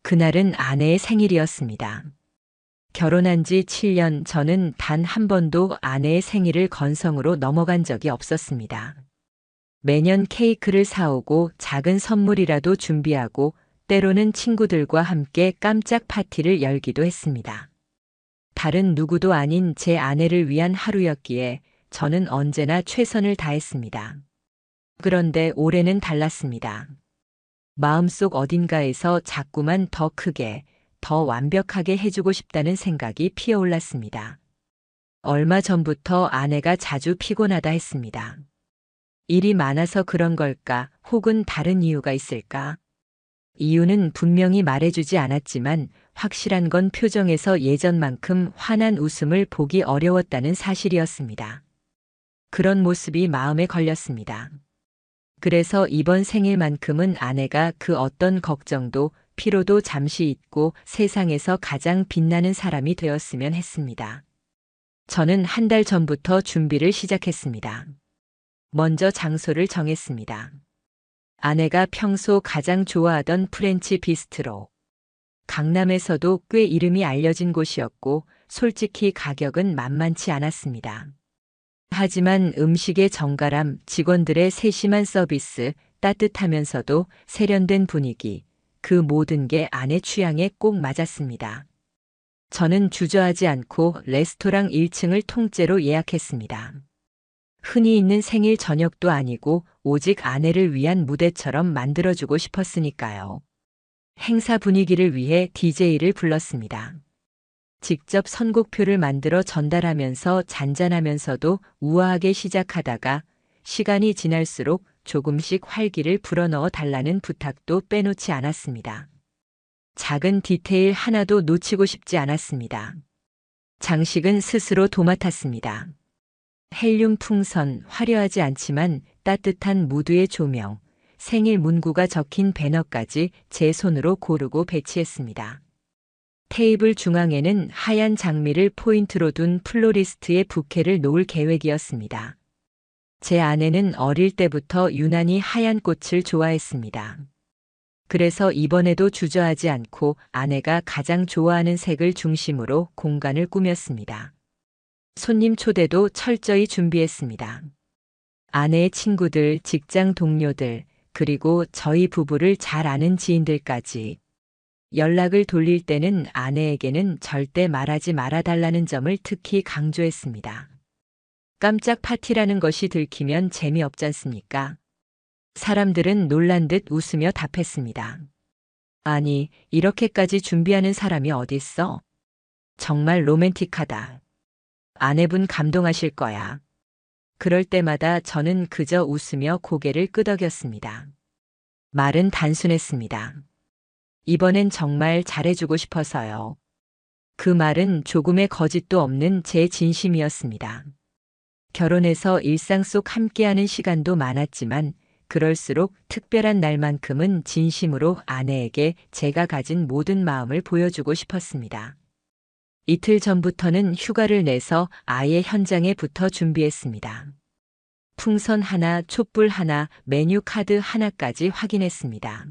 그날은 아내의 생일이었습니다. 결혼한 지 7년 저는 단 한 번도 아내의 생일을 건성으로 넘어간 적이 없었습니다. 매년 케이크를 사오고 작은 선물이라도 준비하고 때로는 친구들과 함께 깜짝 파티를 열기도 했습니다. 다른 누구도 아닌 제 아내를 위한 하루였기에 저는 언제나 최선을 다했습니다. 그런데 올해는 달랐습니다. 마음속 어딘가에서 자꾸만 더 크게, 더 완벽하게 해주고 싶다는 생각이 피어올랐습니다. 얼마 전부터 아내가 자주 피곤하다 했습니다. 일이 많아서 그런 걸까, 혹은 다른 이유가 있을까? 이유는 분명히 말해주지 않았지만 확실한 건 표정에서 예전만큼 환한 웃음을 보기 어려웠다는 사실이었습니다. 그런 모습이 마음에 걸렸습니다. 그래서 이번 생일만큼은 아내가 그 어떤 걱정도 피로도 잠시 잊고 세상에서 가장 빛나는 사람이 되었으면 했습니다. 저는 한 달 전부터 준비를 시작했습니다. 먼저 장소를 정했습니다. 아내가 평소 가장 좋아하던 프렌치 비스트로. 강남에서도 꽤 이름이 알려진 곳이었고 솔직히 가격은 만만치 않았습니다. 하지만 음식의 정갈함, 직원들의 세심한 서비스, 따뜻하면서도 세련된 분위기, 그 모든 게 아내 취향에 꼭 맞았습니다. 저는 주저하지 않고 레스토랑 1층을 통째로 예약했습니다. 흔히 있는 생일 저녁도 아니고 오직 아내를 위한 무대처럼 만들어주고 싶었으니까요. 행사 분위기를 위해 DJ를 불렀습니다. 직접 선곡표를 만들어 전달하면서 잔잔하면서도 우아하게 시작하다가 시간이 지날수록 조금씩 활기를 불어넣어 달라는 부탁도 빼놓지 않았습니다. 작은 디테일 하나도 놓치고 싶지 않았습니다. 장식은 스스로 도맡았습니다. 헬륨 풍선, 화려하지 않지만 따뜻한 무드의 조명, 생일 문구가 적힌 배너까지 제 손으로 고르고 배치했습니다. 테이블 중앙에는 하얀 장미를 포인트로 둔 플로리스트의 부케를 놓을 계획이었습니다. 제 아내는 어릴 때부터 유난히 하얀 꽃을 좋아했습니다. 그래서 이번에도 주저하지 않고 아내가 가장 좋아하는 색을 중심으로 공간을 꾸몄습니다. 손님 초대도 철저히 준비했습니다. 아내의 친구들, 직장 동료들, 그리고 저희 부부를 잘 아는 지인들까지. 연락을 돌릴 때는 아내에게는 절대 말하지 말아달라는 점을 특히 강조했습니다. 깜짝 파티라는 것이 들키면 재미없지 않습니까? 사람들은 놀란 듯 웃으며 답했습니다. 아니, 이렇게까지 준비하는 사람이 어딨어? 정말 로맨틱하다. 아내분 감동하실 거야. 그럴 때마다 저는 그저 웃으며 고개를 끄덕였습니다. 말은 단순했습니다. 이번엔 정말 잘해주고 싶어서요. 그 말은 조금의 거짓도 없는 제 진심이었습니다. 결혼해서 일상 속 함께하는 시간도 많았지만 그럴수록 특별한 날만큼은 진심으로 아내에게 제가 가진 모든 마음을 보여주고 싶었습니다. 이틀 전부터는 휴가를 내서 아예 현장에 붙어 준비했습니다. 풍선 하나, 촛불 하나, 메뉴 카드 하나까지 확인했습니다.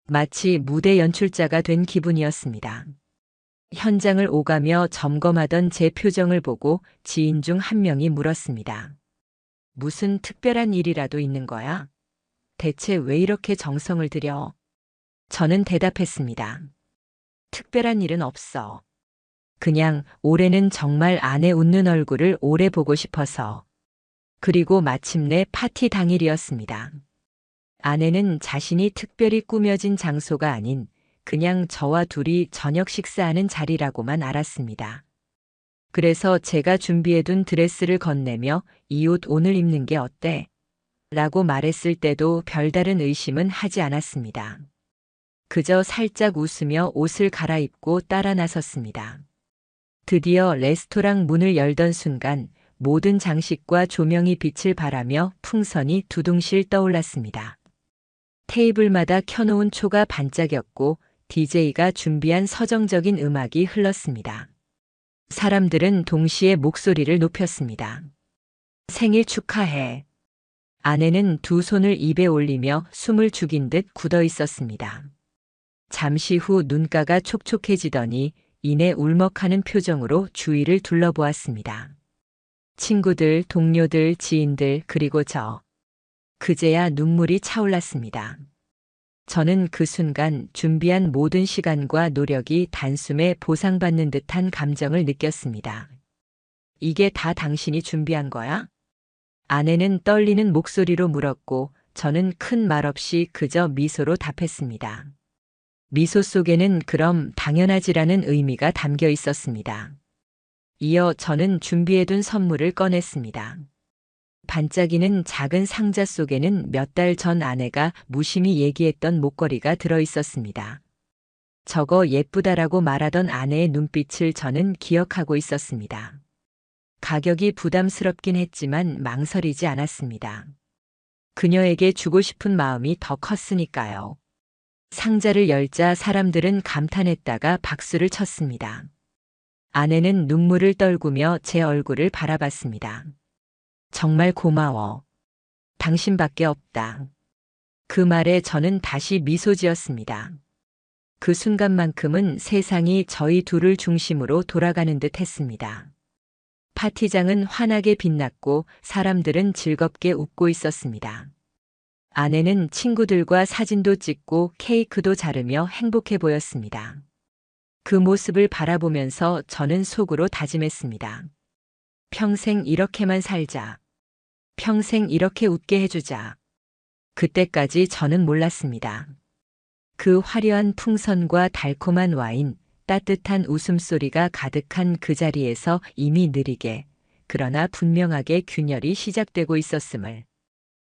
마치 무대 연출자가 된 기분이었습니다. 현장을 오가며 점검하던 제 표정을 보고 지인 중 한 명이 물었습니다. 무슨 특별한 일이라도 있는 거야? 대체 왜 이렇게 정성을 들여? 저는 대답했습니다. 특별한 일은 없어. 그냥 올해는 정말 아내 웃는 얼굴을 오래 보고 싶어서. 그리고 마침내 파티 당일이었습니다. 아내는 자신이 특별히 꾸며진 장소가 아닌 그냥 저와 둘이 저녁 식사하는 자리라고만 알았습니다. 그래서 제가 준비해둔 드레스를 건네며 이 옷 오늘 입는 게 어때? 라고 말했을 때도 별다른 의심은 하지 않았습니다. 그저 살짝 웃으며 옷을 갈아입고 따라 나섰습니다. 드디어 레스토랑 문을 열던 순간 모든 장식과 조명이 빛을 발하며 풍선이 두둥실 떠올랐습니다. 테이블마다 켜놓은 초가 반짝였고 DJ가 준비한 서정적인 음악이 흘렀습니다. 사람들은 동시에 목소리를 높였습니다. 생일 축하해. 아내는 두 손을 입에 올리며 숨을 죽인 듯 굳어 있었습니다. 잠시 후 눈가가 촉촉해지더니 이내 울먹하는 표정으로 주위를 둘러보았습니다. 친구들, 동료들, 지인들, 그리고 저. 그제야 눈물이 차올랐습니다. 저는 그 순간 준비한 모든 시간과 노력이 단숨에 보상받는 듯한 감정을 느꼈습니다. 이게 다 당신이 준비한 거야? 아내는 떨리는 목소리로 물었고 저는 큰 말 없이 그저 미소로 답했습니다. 미소 속에는 그럼 당연하지라는 의미가 담겨 있었습니다. 이어 저는 준비해둔 선물을 꺼냈습니다. 반짝이는 작은 상자 속에는 몇 달 전 아내가 무심히 얘기했던 목걸이가 들어 있었습니다. 저거 예쁘다라고 말하던 아내의 눈빛을 저는 기억하고 있었습니다. 가격이 부담스럽긴 했지만 망설이지 않았습니다. 그녀에게 주고 싶은 마음이 더 컸으니까요. 상자를 열자 사람들은 감탄했다가 박수를 쳤습니다. 아내는 눈물을 떨구며 제 얼굴을 바라봤습니다. 정말 고마워. 당신밖에 없다. 그 말에 저는 다시 미소 지었습니다. 그 순간만큼은 세상이 저희 둘을 중심으로 돌아가는 듯 했습니다. 파티장은 환하게 빛났고 사람들은 즐겁게 웃고 있었습니다. 아내는 친구들과 사진도 찍고 케이크도 자르며 행복해 보였습니다. 그 모습을 바라보면서 저는 속으로 다짐했습니다. 평생 이렇게만 살자. 평생 이렇게 웃게 해주자. 그때까지 저는 몰랐습니다. 그 화려한 풍선과 달콤한 와인, 따뜻한 웃음소리가 가득한 그 자리에서 이미 느리게, 그러나 분명하게 균열이 시작되고 있었음을.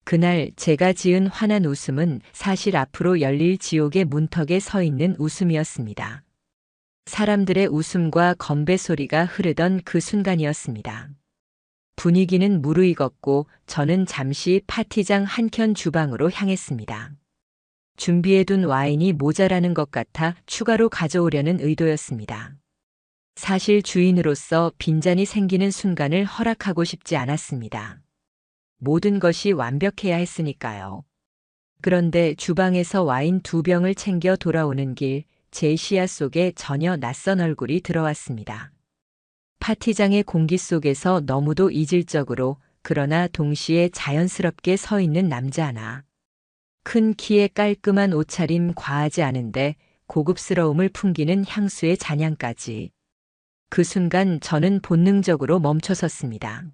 그날 제가 지은 환한 웃음은 사실 앞으로 열릴 지옥의 문턱에 서 있는 웃음이었습니다. 사람들의 웃음과 건배 소리가 흐르던 그 순간이었습니다. 분위기는 무르익었고 저는 잠시 파티장 한켠 주방으로 향했습니다. 준비해둔 와인이 모자라는 것 같아 추가로 가져오려는 의도였습니다. 사실 주인으로서 빈잔이 생기는 순간을 허락하고 싶지 않았습니다. 모든 것이 완벽해야 했으니까요. 그런데 주방에서 와인 2병을 챙겨 돌아오는 길, 제 시야 속에 전혀 낯선 얼굴이 들어왔습니다. 파티장의 공기 속에서 너무도 이질적으로 그러나 동시에 자연스럽게 서 있는 남자 하나. 큰 키에 깔끔한 옷차림 과하지 않은데 고급스러움을 풍기는 향수의 잔향까지. 그 순간 저는 본능적으로 멈춰섰습니다.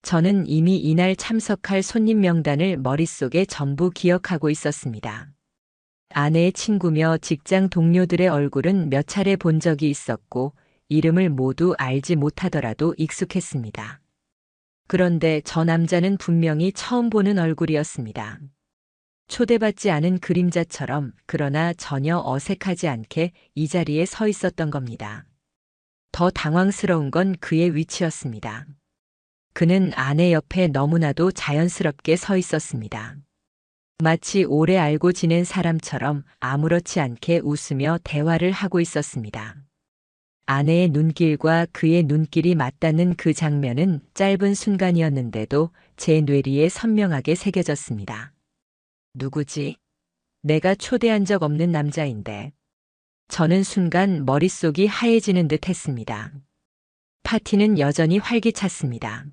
저는 이미 이날 참석할 손님 명단을 머릿속에 전부 기억하고 있었습니다. 아내의 친구며 직장 동료들의 얼굴은 몇 차례 본 적이 있었고 이름을 모두 알지 못하더라도 익숙했습니다. 그런데 저 남자는 분명히 처음 보는 얼굴이었습니다. 초대받지 않은 그림자처럼 그러나 전혀 어색하지 않게 이 자리에 서 있었던 겁니다. 더 당황스러운 건 그의 위치였습니다. 그는 아내 옆에 너무나도 자연스럽게 서 있었습니다. 마치 오래 알고 지낸 사람처럼 아무렇지 않게 웃으며 대화를 하고 있었습니다. 아내의 눈길과 그의 눈길이 맞닿는 그 장면은 짧은 순간이었는데도 제 뇌리에 선명하게 새겨졌습니다. 누구지? 내가 초대한 적 없는 남자인데. 저는 순간 머릿속이 하얘지는 듯 했습니다. 파티는 여전히 활기찼습니다.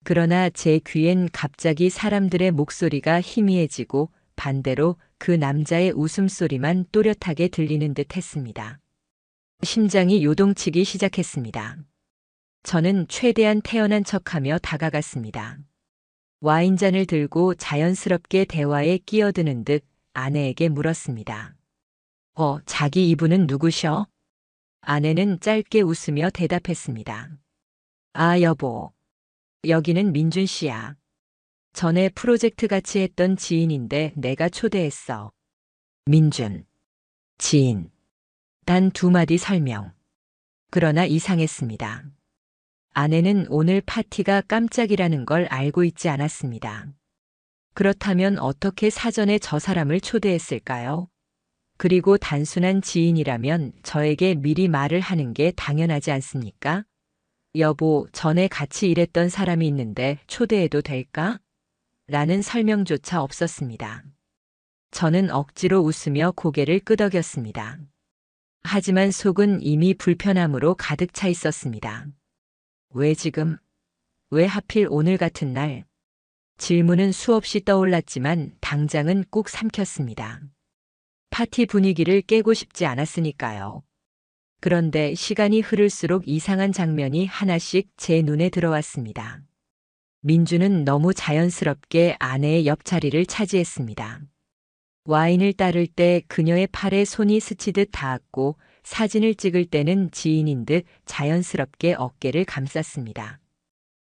그러나 제 귀엔 갑자기 사람들의 목소리가 희미해지고 반대로 그 남자의 웃음소리만 또렷하게 들리는 듯 했습니다. 심장이 요동치기 시작했습니다. 저는 최대한 태연한 척하며 다가갔습니다. 와인잔을 들고 자연스럽게 대화에 끼어드는 듯 아내에게 물었습니다. 자기 이분은 누구셔? 아내는 짧게 웃으며 대답했습니다. 아, 여보. 여기는 민준 씨야. 전에 프로젝트 같이 했던 지인인데 내가 초대했어. 민준. 지인. 단 2마디 설명. 그러나 이상했습니다. 아내는 오늘 파티가 깜짝이라는 걸 알고 있지 않았습니다. 그렇다면 어떻게 사전에 저 사람을 초대했을까요? 그리고 단순한 지인이라면 저에게 미리 말을 하는 게 당연하지 않습니까? 여보, 전에 같이 일했던 사람이 있는데 초대해도 될까? 라는 설명조차 없었습니다. 저는 억지로 웃으며 고개를 끄덕였습니다. 하지만 속은 이미 불편함으로 가득 차 있었습니다. 왜 지금? 왜 하필 오늘 같은 날? 질문은 수없이 떠올랐지만 당장은 꾹 삼켰습니다. 파티 분위기를 깨고 싶지 않았으니까요. 그런데 시간이 흐를수록 이상한 장면이 하나씩 제 눈에 들어왔습니다. 민주는 너무 자연스럽게 아내의 옆자리를 차지했습니다. 와인을 따를 때 그녀의 팔에 손이 스치듯 닿았고 사진을 찍을 때는 지인인 듯 자연스럽게 어깨를 감쌌습니다.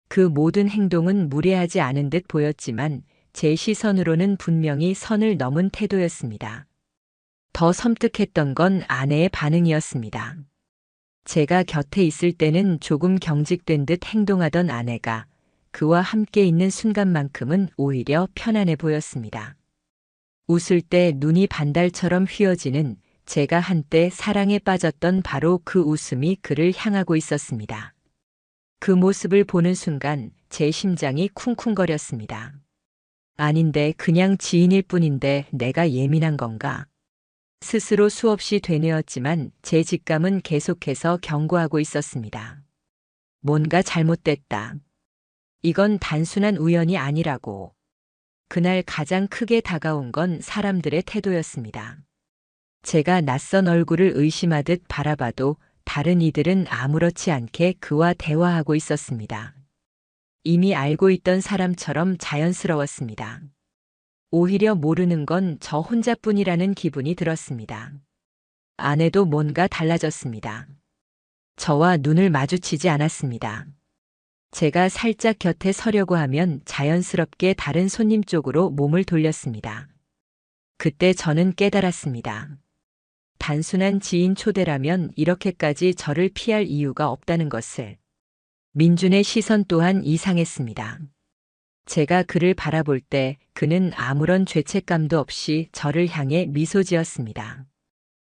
그 모든 행동은 무례하지 않은 듯 보였지만 제 시선으로는 분명히 선을 넘은 태도였습니다. 더 섬뜩했던 건 아내의 반응이었습니다. 제가 곁에 있을 때는 조금 경직된 듯 행동하던 아내가 그와 함께 있는 순간만큼은 오히려 편안해 보였습니다. 웃을 때 눈이 반달처럼 휘어지는 제가 한때 사랑에 빠졌던 바로 그 웃음이 그를 향하고 있었습니다. 그 모습을 보는 순간 제 심장이 쿵쿵거렸습니다. 아닌데 그냥 지인일 뿐인데 내가 예민한 건가? 스스로 수없이 되뇌었지만 제 직감은 계속해서 경고하고 있었습니다. 뭔가 잘못됐다. 이건 단순한 우연이 아니라고. 그날 가장 크게 다가온 건 사람들의 태도였습니다. 제가 낯선 얼굴을 의심하듯 바라봐도 다른 이들은 아무렇지 않게 그와 대화하고 있었습니다. 이미 알고 있던 사람처럼 자연스러웠습니다. 오히려 모르는 건 저 혼자뿐이라는 기분이 들었습니다. 아내도 뭔가 달라졌습니다. 저와 눈을 마주치지 않았습니다. 제가 살짝 곁에 서려고 하면 자연스럽게 다른 손님 쪽으로 몸을 돌렸습니다. 그때 저는 깨달았습니다. 단순한 지인 초대라면 이렇게까지 저를 피할 이유가 없다는 것을. 민준의 시선 또한 이상했습니다. 제가 그를 바라볼 때 그는 아무런 죄책감도 없이 저를 향해 미소 지었습니다.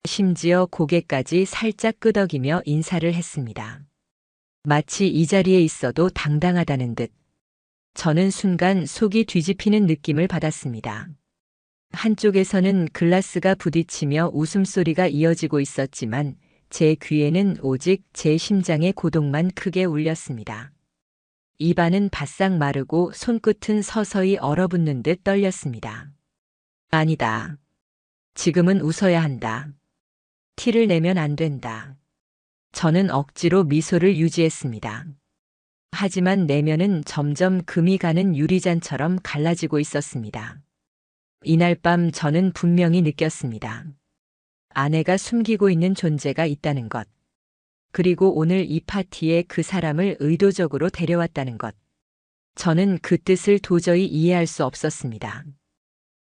심지어 고개까지 살짝 끄덕이며 인사를 했습니다. 마치 이 자리에 있어도 당당하다는 듯. 저는 순간 속이 뒤집히는 느낌을 받았습니다. 한쪽에서는 글라스가 부딪히며 웃음소리가 이어지고 있었지만 제 귀에는 오직 제 심장의 고동만 크게 울렸습니다. 입안은 바싹 마르고 손끝은 서서히 얼어붙는 듯 떨렸습니다. 아니다. 지금은 웃어야 한다. 티를 내면 안 된다. 저는 억지로 미소를 유지했습니다. 하지만 내면은 점점 금이 가는 유리잔처럼 갈라지고 있었습니다. 이날 밤 저는 분명히 느꼈습니다. 아내가 숨기고 있는 존재가 있다는 것. 그리고 오늘 이 파티에 그 사람을 의도적으로 데려왔다는 것. 저는 그 뜻을 도저히 이해할 수 없었습니다.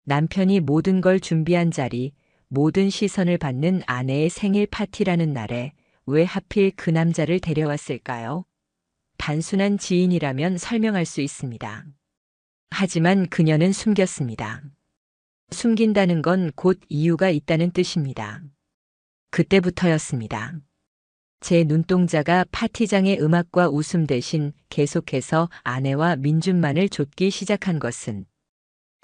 남편이 모든 걸 준비한 자리, 모든 시선을 받는 아내의 생일 파티라는 날에 왜 하필 그 남자를 데려왔을까요? 단순한 지인이라면 설명할 수 있습니다. 하지만 그녀는 숨겼습니다. 숨긴다는 건 곧 이유가 있다는 뜻입니다. 그때부터였습니다. 제 눈동자가 파티장의 음악과 웃음 대신 계속해서 아내와 민준만을 좇기 시작한 것은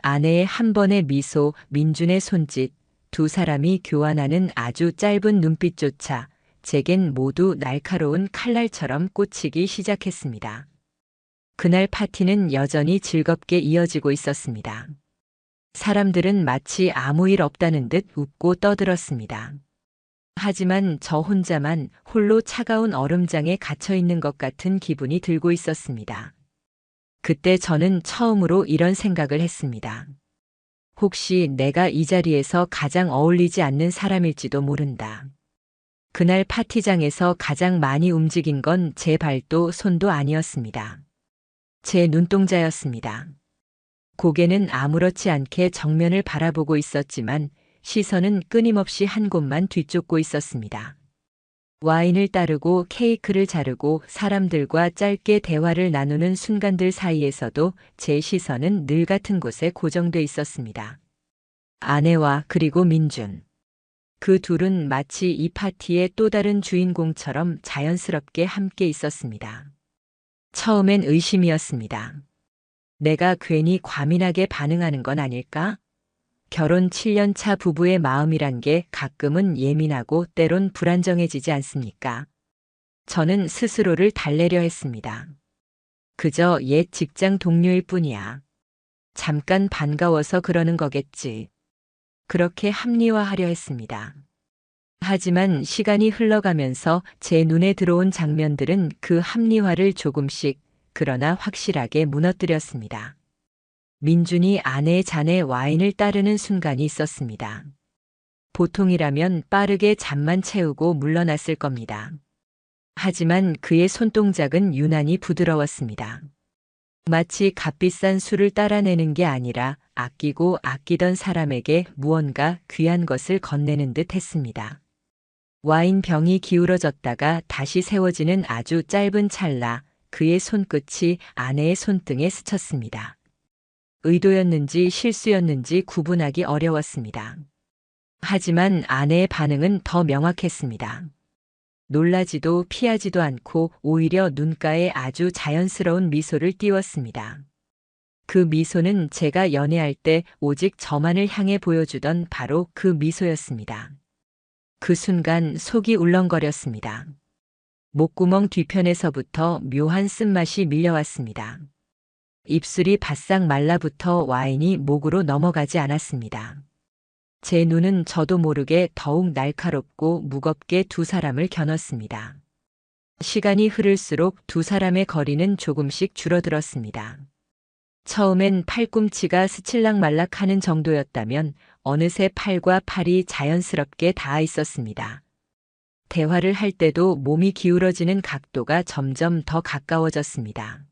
아내의 한 번의 미소, 민준의 손짓, 두 사람이 교환하는 아주 짧은 눈빛조차 제겐 모두 날카로운 칼날처럼 꽂히기 시작했습니다. 그날 파티는 여전히 즐겁게 이어지고 있었습니다. 사람들은 마치 아무 일 없다는 듯 웃고 떠들었습니다. 하지만 저 혼자만 홀로 차가운 얼음장에 갇혀 있는 것 같은 기분이 들고 있었습니다. 그때 저는 처음으로 이런 생각을 했습니다. 혹시 내가 이 자리에서 가장 어울리지 않는 사람일지도 모른다. 그날 파티장에서 가장 많이 움직인 건 제 발도 손도 아니었습니다. 제 눈동자였습니다. 고개는 아무렇지 않게 정면을 바라보고 있었지만 시선은 끊임없이 한 곳만 뒤쫓고 있었습니다. 와인을 따르고 케이크를 자르고 사람들과 짧게 대화를 나누는 순간들 사이에서도 제 시선은 늘 같은 곳에 고정돼 있었습니다. 아내와 그리고 민준. 그 둘은 마치 이 파티의 또 다른 주인공처럼 자연스럽게 함께 있었습니다. 처음엔 의심이었습니다. 내가 괜히 과민하게 반응하는 건 아닐까? 결혼 7년 차 부부의 마음이란 게 가끔은 예민하고 때론 불안정해지지 않습니까? 저는 스스로를 달래려 했습니다. 그저 옛 직장 동료일 뿐이야. 잠깐 반가워서 그러는 거겠지. 그렇게 합리화하려 했습니다. 하지만 시간이 흘러가면서 제 눈에 들어온 장면들은 그 합리화를 조금씩, 그러나 확실하게 무너뜨렸습니다. 민준이 아내의 잔에 와인을 따르는 순간이 있었습니다. 보통이라면 빠르게 잔만 채우고 물러났을 겁니다. 하지만 그의 손동작은 유난히 부드러웠습니다. 마치 값비싼 술을 따라내는 게 아니라 아끼고 아끼던 사람에게 무언가 귀한 것을 건네는 듯 했습니다. 와인 병이 기울어졌다가 다시 세워지는 아주 짧은 찰나 그의 손끝이 아내의 손등에 스쳤습니다. 의도였는지 실수였는지 구분하기 어려웠습니다. 하지만 아내의 반응은 더 명확했습니다. 놀라지도 피하지도 않고 오히려 눈가에 아주 자연스러운 미소를 띄웠습니다. 그 미소는 제가 연애할 때 오직 저만을 향해 보여주던 바로 그 미소였습니다. 그 순간 속이 울렁거렸습니다. 목구멍 뒤편에서부터 묘한 쓴맛이 밀려왔습니다. 입술이 바싹 말라붙어 와인이 목으로 넘어가지 않았습니다. 제 눈은 저도 모르게 더욱 날카롭고 무겁게 두 사람을 겨눴습니다. 시간이 흐를수록 두 사람의 거리는 조금씩 줄어들었습니다. 처음엔 팔꿈치가 스칠락말락하는 정도였다면 어느새 팔과 팔이 자연스럽게 닿아 있었습니다. 대화를 할 때도 몸이 기울어지는 각도가 점점 더 가까워졌습니다.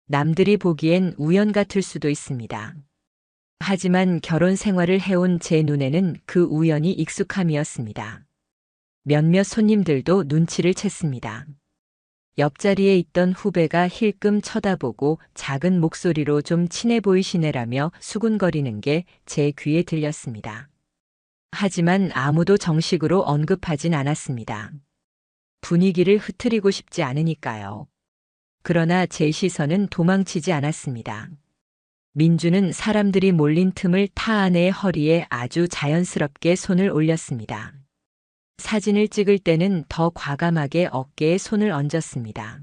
남들이 보기엔 우연 같을 수도 있습니다. 하지만 결혼 생활을 해온 제 눈에는 그 우연이 익숙함이었습니다. 몇몇 손님들도 눈치를 챘습니다. 옆자리에 있던 후배가 힐끔 쳐다보고 작은 목소리로 좀 친해 보이시네라며 수군거리는 게 제 귀에 들렸습니다. 하지만 아무도 정식으로 언급하진 않았습니다. 분위기를 흐트리고 싶지 않으니까요. 그러나 제 시선은 도망치지 않았습니다. 민주는 사람들이 몰린 틈을 타 아내의 허리에 아주 자연스럽게 손을 올렸습니다. 사진을 찍을 때는 더 과감하게 어깨에 손을 얹었습니다.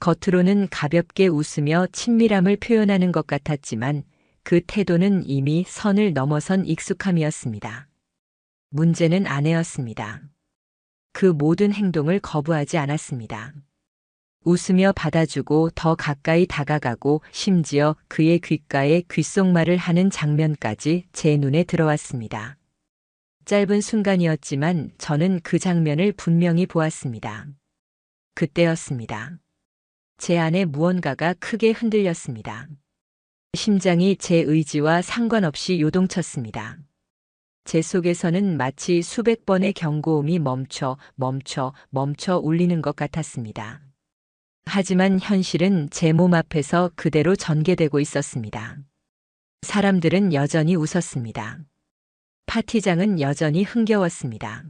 겉으로는 가볍게 웃으며 친밀함을 표현하는 것 같았지만 그 태도는 이미 선을 넘어선 익숙함이었습니다. 문제는 아내였습니다. 그 모든 행동을 거부하지 않았습니다. 웃으며 받아주고 더 가까이 다가가고 심지어 그의 귓가에 귓속말을 하는 장면까지 제 눈에 들어왔습니다. 짧은 순간이었지만 저는 그 장면을 분명히 보았습니다. 그때였습니다. 제 안에 무언가가 크게 흔들렸습니다. 심장이 제 의지와 상관없이 요동쳤습니다. 제 속에서는 마치 수백 번의 경고음이 멈춰 울리는 것 같았습니다. 하지만 현실은 제 몸 앞에서 그대로 전개되고 있었습니다. 사람들은 여전히 웃었습니다. 파티장은 여전히 흥겨웠습니다.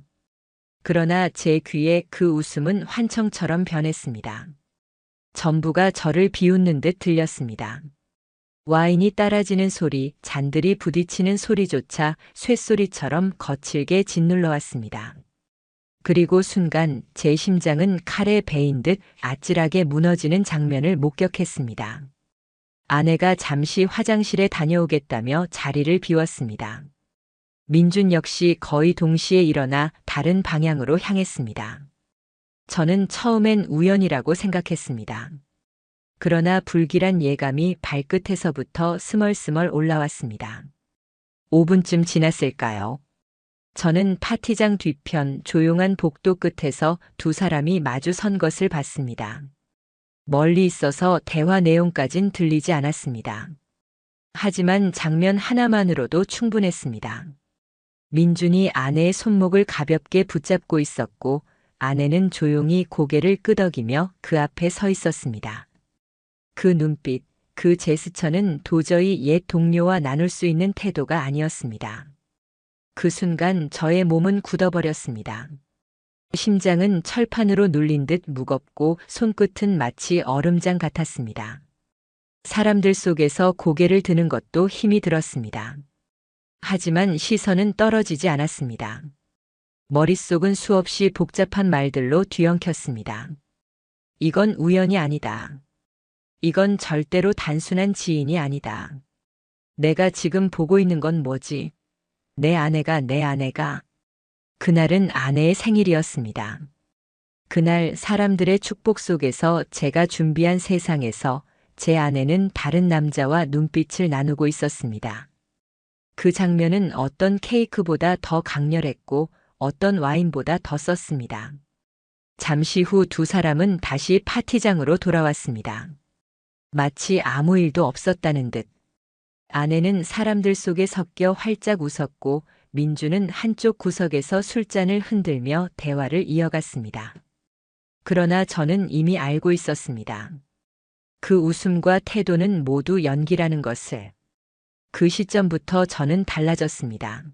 그러나 제 귀에 그 웃음은 환청처럼 변했습니다. 전부가 저를 비웃는 듯 들렸습니다. 와인이 따라지는 소리, 잔들이 부딪히는 소리조차 쇳소리처럼 거칠게 짓눌러 왔습니다. 그리고 순간 제 심장은 칼에 베인 듯 아찔하게 무너지는 장면을 목격했습니다. 아내가 잠시 화장실에 다녀오겠다며 자리를 비웠습니다. 민준 역시 거의 동시에 일어나 다른 방향으로 향했습니다. 저는 처음엔 우연이라고 생각했습니다. 그러나 불길한 예감이 발끝에서부터 스멀스멀 올라왔습니다. 5분쯤 지났을까요? 저는 파티장 뒤편 조용한 복도 끝에서 두 사람이 마주 선 것을 봤습니다. 멀리 있어서 대화 내용까진 들리지 않았습니다. 하지만 장면 하나만으로도 충분했습니다. 민준이 아내의 손목을 가볍게 붙잡고 있었고 아내는 조용히 고개를 끄덕이며 그 앞에 서 있었습니다. 그 눈빛, 그 제스처는 도저히 옛 동료와 나눌 수 있는 태도가 아니었습니다. 그 순간 저의 몸은 굳어버렸습니다. 심장은 철판으로 눌린 듯 무겁고 손끝은 마치 얼음장 같았습니다. 사람들 속에서 고개를 드는 것도 힘이 들었습니다. 하지만 시선은 떨어지지 않았습니다. 머릿속은 수없이 복잡한 말들로 뒤엉켰습니다. 이건 우연이 아니다. 이건 절대로 단순한 지인이 아니다. 내가 지금 보고 있는 건 뭐지? 내 아내가. 그날은 아내의 생일이었습니다. 그날 사람들의 축복 속에서 제가 준비한 세상에서 제 아내는 다른 남자와 눈빛을 나누고 있었습니다. 그 장면은 어떤 케이크보다 더 강렬했고 어떤 와인보다 더 썼습니다. 잠시 후 두 사람은 다시 파티장으로 돌아왔습니다. 마치 아무 일도 없었다는 듯. 아내는 사람들 속에 섞여 활짝 웃었고 민주는 한쪽 구석에서 술잔을 흔들며 대화를 이어갔습니다. 그러나 저는 이미 알고 있었습니다. 그 웃음과 태도는 모두 연기라는 것을. 그 시점부터 저는 달라졌습니다.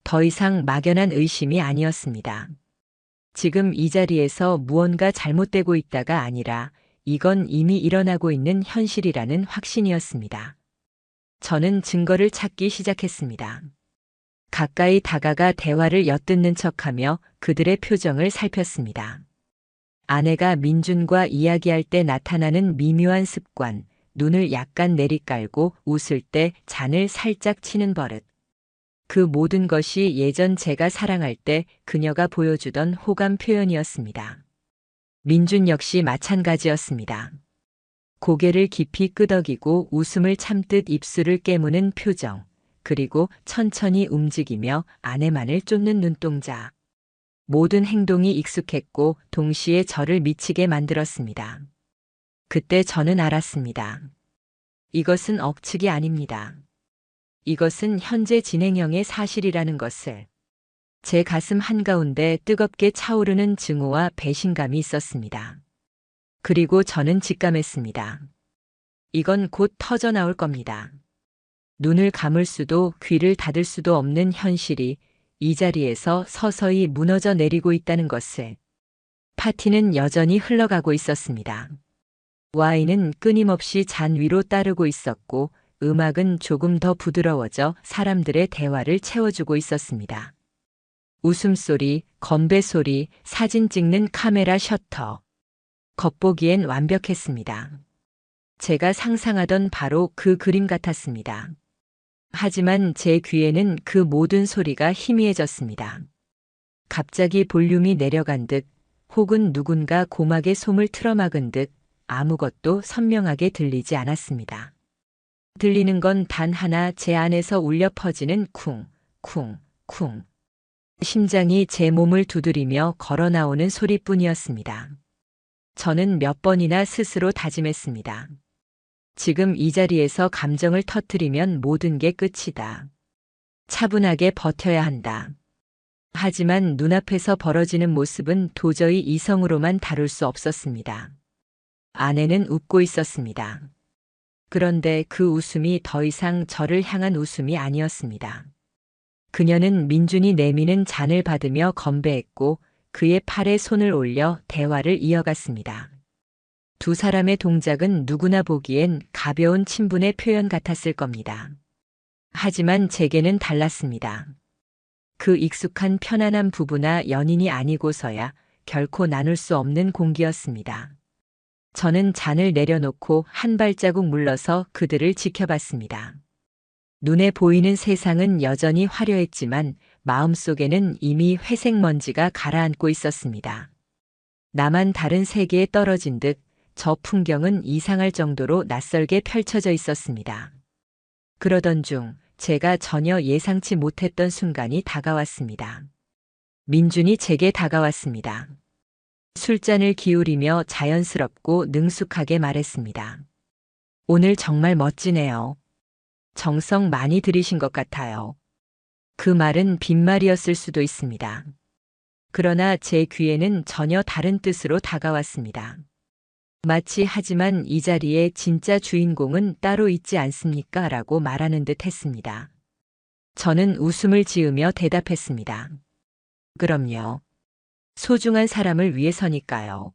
더 이상 막연한 의심이 아니었습니다. 지금 이 자리에서 무언가 잘못되고 있다가 아니라 이건 이미 일어나고 있는 현실이라는 확신이었습니다. 저는 증거를 찾기 시작했습니다. 가까이 다가가 대화를 엿듣는 척하며 그들의 표정을 살폈습니다. 아내가 민준과 이야기할 때 나타나는 미묘한 습관, 눈을 약간 내리깔고 웃을 때 잔을 살짝 치는 버릇. 그 모든 것이 예전 제가 사랑할 때 그녀가 보여주던 호감 표현이었습니다. 민준 역시 마찬가지였습니다. 고개를 깊이 끄덕이고 웃음을 참듯 입술을 깨무는 표정, 그리고 천천히 움직이며 아내만을 쫓는 눈동자. 모든 행동이 익숙했고 동시에 저를 미치게 만들었습니다. 그때 저는 알았습니다. 이것은 억측이 아닙니다. 이것은 현재 진행형의 사실이라는 것을. 제 가슴 한가운데 뜨겁게 차오르는 증오와 배신감이 있었습니다. 그리고 저는 직감했습니다. 이건 곧 터져나올 겁니다. 눈을 감을 수도 귀를 닫을 수도 없는 현실이 이 자리에서 서서히 무너져 내리고 있다는 것을. 파티는 여전히 흘러가고 있었습니다. 와인은 끊임없이 잔 위로 따르고 있었고 음악은 조금 더 부드러워져 사람들의 대화를 채워주고 있었습니다. 웃음소리, 건배 소리, 사진 찍는 카메라 셔터. 겉보기엔 완벽했습니다. 제가 상상하던 바로 그 그림 같았습니다. 하지만 제 귀에는 그 모든 소리가 희미해졌습니다. 갑자기 볼륨이 내려간 듯 혹은 누군가 고막에 솜을 틀어막은 듯 아무것도 선명하게 들리지 않았습니다. 들리는 건 단 하나 제 안에서 울려 퍼지는 쿵, 쿵, 쿵. 심장이 제 몸을 두드리며 걸어 나오는 소리뿐이었습니다. 저는 몇 번이나 스스로 다짐했습니다. 지금 이 자리에서 감정을 터뜨리면 모든 게 끝이다. 차분하게 버텨야 한다. 하지만 눈앞에서 벌어지는 모습은 도저히 이성으로만 다룰 수 없었습니다. 아내는 웃고 있었습니다. 그런데 그 웃음이 더 이상 저를 향한 웃음이 아니었습니다. 그녀는 민준이 내미는 잔을 받으며 건배했고 그의 팔에 손을 올려 대화를 이어갔습니다. 두 사람의 동작은 누구나 보기엔 가벼운 친분의 표현 같았을 겁니다. 하지만 제게는 달랐습니다. 그 익숙한 편안한 부부나 연인이 아니고서야 결코 나눌 수 없는 공기였습니다. 저는 잔을 내려놓고 한 발자국 물러서 그들을 지켜봤습니다. 눈에 보이는 세상은 여전히 화려했지만 마음속에는 이미 회색 먼지가 가라앉고 있었습니다. 나만 다른 세계에 떨어진 듯 저 풍경은 이상할 정도로 낯설게 펼쳐져 있었습니다. 그러던 중 제가 전혀 예상치 못했던 순간이 다가왔습니다. 민준이 제게 다가왔습니다. 술잔을 기울이며 자연스럽고 능숙하게 말했습니다. 오늘 정말 멋지네요. 정성 많이 들이신 것 같아요. 그 말은 빈말이었을 수도 있습니다. 그러나 제 귀에는 전혀 다른 뜻으로 다가왔습니다. 마치 하지만 이 자리에 진짜 주인공은 따로 있지 않습니까? 라고 말하는 듯 했습니다. 저는 웃음을 지으며 대답했습니다. 그럼요. 소중한 사람을 위해서니까요.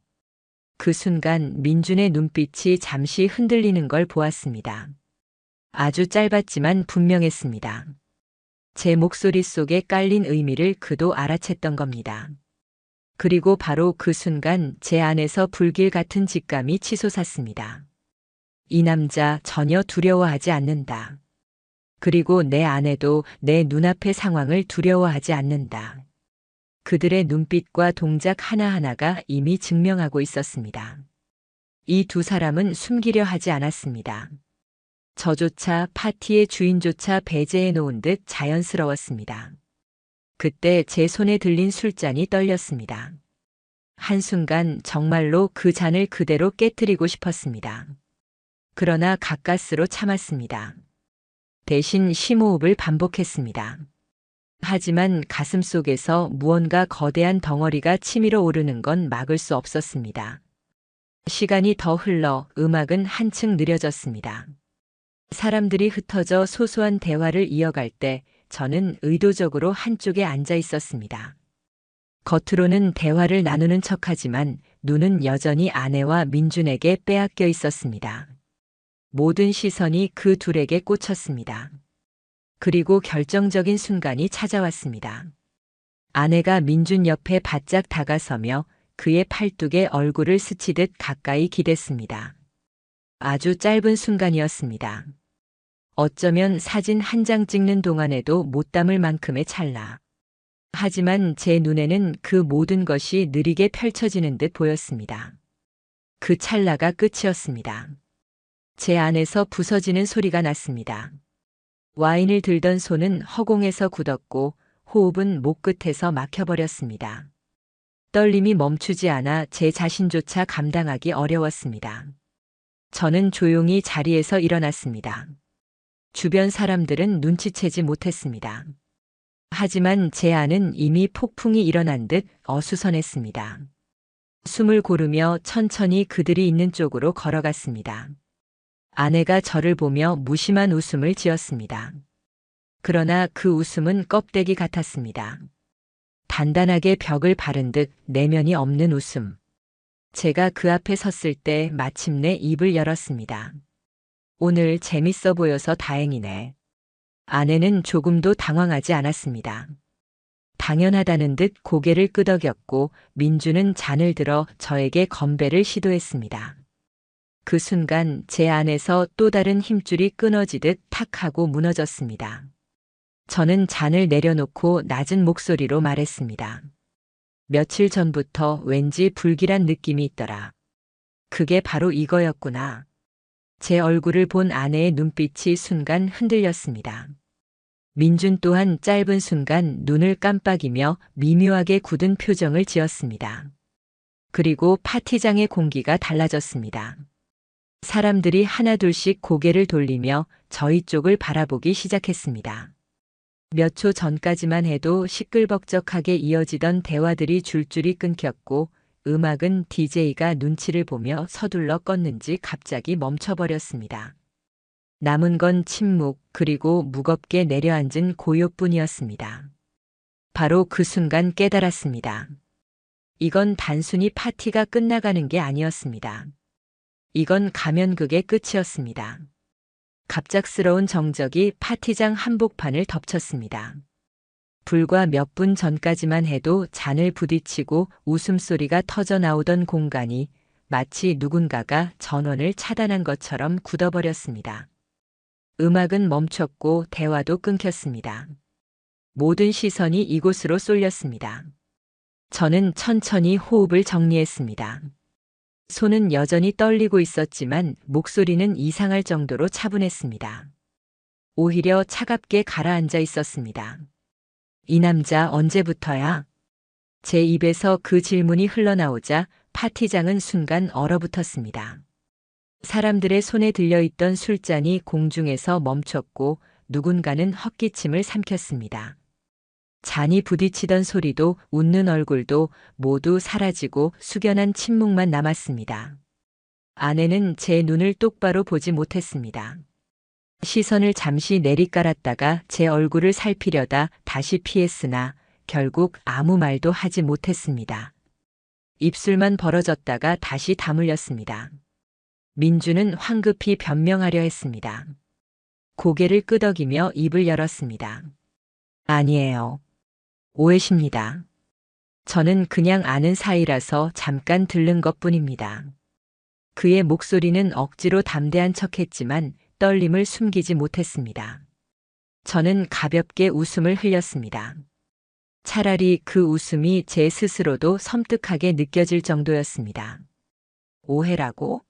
그 순간 민준의 눈빛이 잠시 흔들리는 걸 보았습니다. 아주 짧았지만 분명했습니다. 제 목소리 속에 깔린 의미를 그도 알아챘던 겁니다. 그리고 바로 그 순간 제 안에서 불길 같은 직감이 치솟았습니다. 이 남자 전혀 두려워하지 않는다. 그리고 내 아내도 내 눈앞의 상황을 두려워하지 않는다. 그들의 눈빛과 동작 하나하나가 이미 증명하고 있었습니다. 이 두 사람은 숨기려 하지 않았습니다. 저조차 파티의 주인조차 배제해 놓은 듯 자연스러웠습니다. 그때 제 손에 들린 술잔이 떨렸습니다. 한순간 정말로 그 잔을 그대로 깨뜨리고 싶었습니다. 그러나 가까스로 참았습니다. 대신 심호흡을 반복했습니다. 하지만 가슴 속에서 무언가 거대한 덩어리가 치밀어 오르는 건 막을 수 없었습니다. 시간이 더 흘러 음악은 한층 느려졌습니다. 사람들이 흩어져 소소한 대화를 이어갈 때 저는 의도적으로 한쪽에 앉아 있었습니다. 겉으로는 대화를 나누는 척하지만 눈은 여전히 아내와 민준에게 빼앗겨 있었습니다. 모든 시선이 그 둘에게 꽂혔습니다. 그리고 결정적인 순간이 찾아왔습니다. 아내가 민준 옆에 바짝 다가서며 그의 팔뚝에 얼굴을 스치듯 가까이 기댔습니다. 아주 짧은 순간이었습니다. 어쩌면 사진 한 장 찍는 동안에도 못 담을 만큼의 찰나. 하지만 제 눈에는 그 모든 것이 느리게 펼쳐지는 듯 보였습니다. 그 찰나가 끝이었습니다. 제 안에서 부서지는 소리가 났습니다. 와인을 들던 손은 허공에서 굳었고 호흡은 목 끝에서 막혀버렸습니다. 떨림이 멈추지 않아 제 자신조차 감당하기 어려웠습니다. 저는 조용히 자리에서 일어났습니다. 주변 사람들은 눈치채지 못했습니다. 하지만 제 안은 이미 폭풍이 일어난 듯 어수선했습니다. 숨을 고르며 천천히 그들이 있는 쪽으로 걸어갔습니다. 아내가 저를 보며 무심한 웃음을 지었습니다. 그러나 그 웃음은 껍데기 같았습니다. 단단하게 벽을 바른 듯 내면이 없는 웃음. 제가 그 앞에 섰을 때 마침내 입을 열었습니다. 오늘 재밌어 보여서 다행이네. 아내는 조금도 당황하지 않았습니다. 당연하다는 듯 고개를 끄덕였고 민주는 잔을 들어 저에게 건배를 시도했습니다. 그 순간 제 안에서 또 다른 힘줄이 끊어지듯 탁 하고 무너졌습니다. 저는 잔을 내려놓고 낮은 목소리로 말했습니다. 며칠 전부터 왠지 불길한 느낌이 있더라. 그게 바로 이거였구나. 제 얼굴을 본 아내의 눈빛이 순간 흔들렸습니다. 민준 또한 짧은 순간 눈을 깜빡이며 미묘하게 굳은 표정을 지었습니다. 그리고 파티장의 공기가 달라졌습니다. 사람들이 하나둘씩 고개를 돌리며 저희 쪽을 바라보기 시작했습니다. 몇 초 전까지만 해도 시끌벅적하게 이어지던 대화들이 줄줄이 끊겼고 음악은 DJ가 눈치를 보며 서둘러 껐는지 갑자기 멈춰버렸습니다. 남은 건 침묵 그리고 무겁게 내려앉은 고요뿐이었습니다. 바로 그 순간 깨달았습니다. 이건 단순히 파티가 끝나가는 게 아니었습니다. 이건 가면극의 끝이었습니다. 갑작스러운 정적이 파티장 한복판을 덮쳤습니다. 불과 몇 분 전까지만 해도 잔을 부딪히고 웃음소리가 터져 나오던 공간이 마치 누군가가 전원을 차단한 것처럼 굳어버렸습니다. 음악은 멈췄고 대화도 끊겼습니다. 모든 시선이 이곳으로 쏠렸습니다. 저는 천천히 호흡을 정리했습니다. 손은 여전히 떨리고 있었지만 목소리는 이상할 정도로 차분했습니다. 오히려 차갑게 가라앉아 있었습니다. 이 남자 언제부터야? 제 입에서 그 질문이 흘러나오자 파티장은 순간 얼어붙었습니다. 사람들의 손에 들려있던 술잔이 공중에서 멈췄고 누군가는 헛기침을 삼켰습니다. 잔이 부딪히던 소리도 웃는 얼굴도 모두 사라지고 숙연한 침묵만 남았습니다. 아내는 제 눈을 똑바로 보지 못했습니다. 시선을 잠시 내리깔았다가 제 얼굴을 살피려다 다시 피했으나 결국 아무 말도 하지 못했습니다. 입술만 벌어졌다가 다시 다물렸습니다. 민주는 황급히 변명하려 했습니다. 고개를 끄덕이며 입을 열었습니다. 아니에요. 오해십니다. 저는 그냥 아는 사이라서 잠깐 들른 것뿐입니다. 그의 목소리는 억지로 담대한 척했지만 떨림을 숨기지 못했습니다. 저는 가볍게 웃음을 흘렸습니다. 차라리 그 웃음이 제 스스로도 섬뜩하게 느껴질 정도였습니다. 오해라고?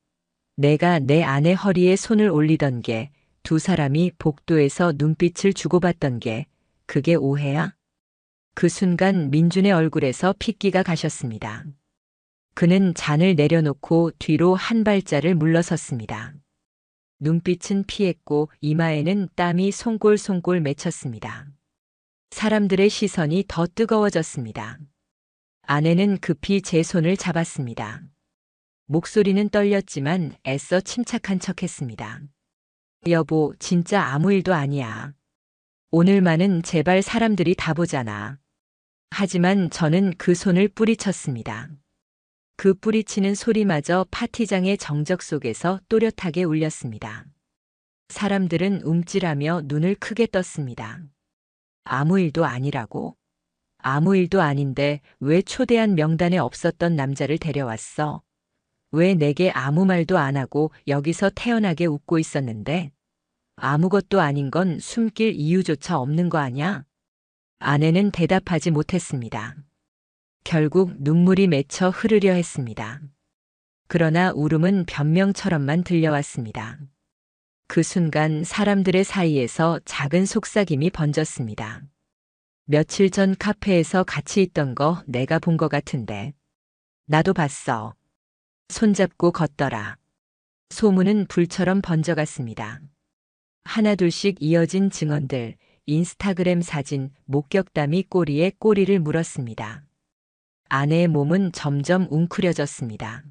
내가 내 아내 허리에 손을 올리던 게, 두 사람이 복도에서 눈빛을 주고받던 게, 그게 오해야? 그 순간 민준의 얼굴에서 핏기가 가셨습니다. 그는 잔을 내려놓고 뒤로 한 발자를 물러섰습니다. 눈빛은 피했고 이마에는 땀이 송골송골 맺혔습니다. 사람들의 시선이 더 뜨거워졌습니다. 아내는 급히 제 손을 잡았습니다. 목소리는 떨렸지만 애써 침착한 척했습니다. 여보, 진짜 아무 일도 아니야. 오늘만은 제발 사람들이 다 보잖아. 하지만 저는 그 손을 뿌리쳤습니다. 그 뿌리치는 소리마저 파티장의 정적 속에서 또렷하게 울렸습니다. 사람들은 움찔하며 눈을 크게 떴습니다. 아무 일도 아니라고? 아무 일도 아닌데 왜 초대한 명단에 없었던 남자를 데려왔어? 왜 내게 아무 말도 안 하고 여기서 태연하게 웃고 있었는데? 아무것도 아닌 건 숨길 이유조차 없는 거 아냐? 아내는 대답하지 못했습니다. 결국 눈물이 맺혀 흐르려 했습니다. 그러나 울음은 변명처럼만 들려왔습니다. 그 순간 사람들의 사이에서 작은 속삭임이 번졌습니다. 며칠 전 카페에서 같이 있던 거 내가 본 거 같은데. 나도 봤어. 손잡고 걷더라. 소문은 불처럼 번져갔습니다. 하나둘씩 이어진 증언들, 인스타그램 사진, 목격담이 꼬리에 꼬리를 물었습니다. 아내의 몸은 점점 웅크려졌습니다.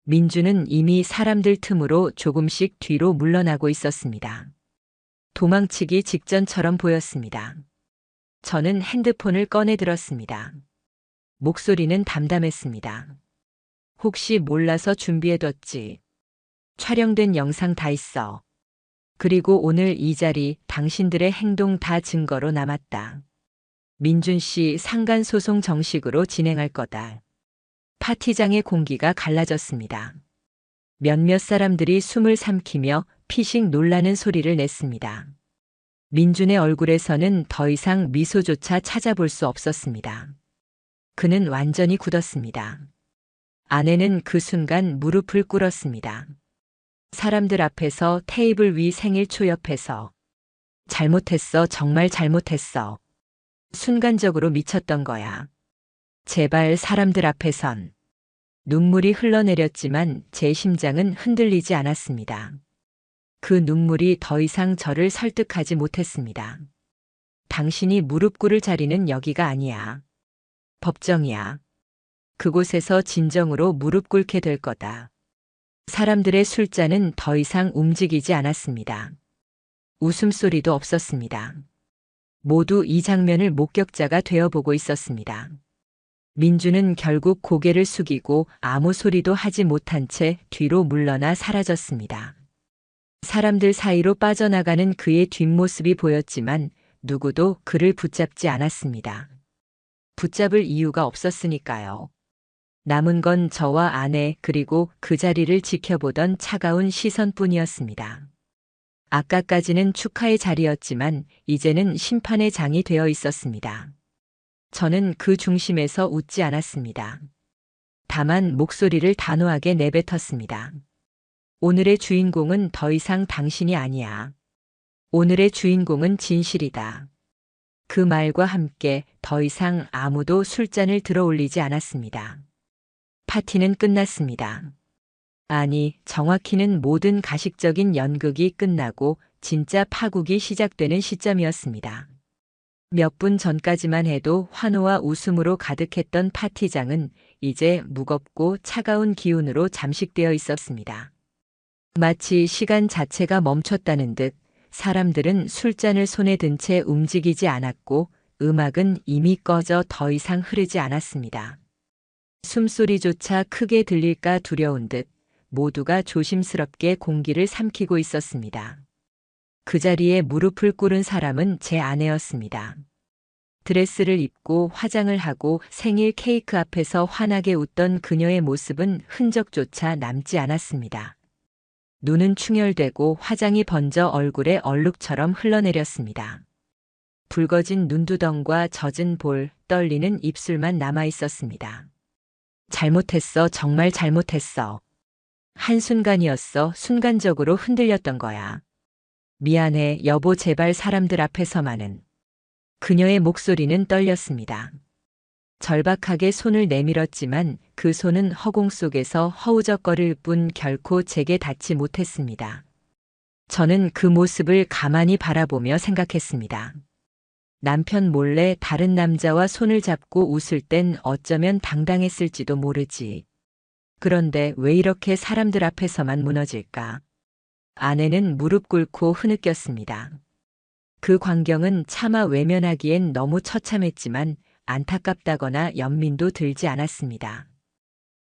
민주는 이미 사람들 틈으로 조금씩 뒤로 물러나고 있었습니다. 도망치기 직전처럼 보였습니다. 저는 핸드폰을 꺼내 들었습니다. 목소리는 담담했습니다. 혹시 몰라서 준비해뒀지. 촬영된 영상 다 있어. 그리고 오늘 이 자리 당신들의 행동 다 증거로 남았다. 민준 씨 상간소송 정식으로 진행할 거다. 파티장의 공기가 갈라졌습니다. 몇몇 사람들이 숨을 삼키며 피식 놀라는 소리를 냈습니다. 민준의 얼굴에서는 더 이상 미소조차 찾아볼 수 없었습니다. 그는 완전히 굳었습니다. 아내는 그 순간 무릎을 꿇었습니다. 사람들 앞에서 테이블 위 생일초 옆에서 잘못했어, 정말 잘못했어. 순간적으로 미쳤던 거야. 제발 사람들 앞에선. 눈물이 흘러내렸지만 제 심장은 흔들리지 않았습니다. 그 눈물이 더 이상 저를 설득하지 못했습니다. 당신이 무릎 꿇을 자리는 여기가 아니야. 법정이야. 그곳에서 진정으로 무릎 꿇게 될 거다. 사람들의 술잔은 더 이상 움직이지 않았습니다. 웃음소리도 없었습니다. 모두 이 장면을 목격자가 되어보고 있었습니다. 민주는 결국 고개를 숙이고 아무 소리도 하지 못한 채 뒤로 물러나 사라졌습니다. 사람들 사이로 빠져나가는 그의 뒷모습이 보였지만 누구도 그를 붙잡지 않았습니다. 붙잡을 이유가 없었으니까요. 남은 건 저와 아내 그리고 그 자리를 지켜보던 차가운 시선뿐이었습니다. 아까까지는 축하의 자리였지만 이제는 심판의 장이 되어 있었습니다. 저는 그 중심에서 웃지 않았습니다. 다만 목소리를 단호하게 내뱉었습니다. 오늘의 주인공은 더 이상 당신이 아니야. 오늘의 주인공은 진실이다. 그 말과 함께 더 이상 아무도 술잔을 들어 올리지 않았습니다. 파티는 끝났습니다. 아니, 정확히는 모든 가식적인 연극이 끝나고 진짜 파국이 시작되는 시점이었습니다. 몇 분 전까지만 해도 환호와 웃음으로 가득했던 파티장은 이제 무겁고 차가운 기운으로 잠식되어 있었습니다. 마치 시간 자체가 멈췄다는 듯 사람들은 술잔을 손에 든 채 움직이지 않았고 음악은 이미 꺼져 더 이상 흐르지 않았습니다. 숨소리조차 크게 들릴까 두려운 듯 모두가 조심스럽게 공기를 삼키고 있었습니다. 그 자리에 무릎을 꿇은 사람은 제 아내였습니다. 드레스를 입고 화장을 하고 생일 케이크 앞에서 환하게 웃던 그녀의 모습은 흔적조차 남지 않았습니다. 눈은 충혈되고 화장이 번져 얼굴에 얼룩처럼 흘러내렸습니다. 붉어진 눈두덩과 젖은 볼, 떨리는 입술만 남아 있었습니다. 잘못했어, 정말 잘못했어. 한순간이었어, 순간적으로 흔들렸던 거야. 미안해, 여보, 제발 사람들 앞에서만은. 그녀의 목소리는 떨렸습니다. 절박하게 손을 내밀었지만 그 손은 허공 속에서 허우적거릴 뿐 결코 제게 닿지 못했습니다. 저는 그 모습을 가만히 바라보며 생각했습니다. 남편 몰래 다른 남자와 손을 잡고 웃을 땐 어쩌면 당당했을지도 모르지. 그런데 왜 이렇게 사람들 앞에서만 무너질까? 아내는 무릎 꿇고 흐느꼈습니다. 그 광경은 차마 외면하기엔 너무 처참했지만 안타깝다거나 연민도 들지 않았습니다.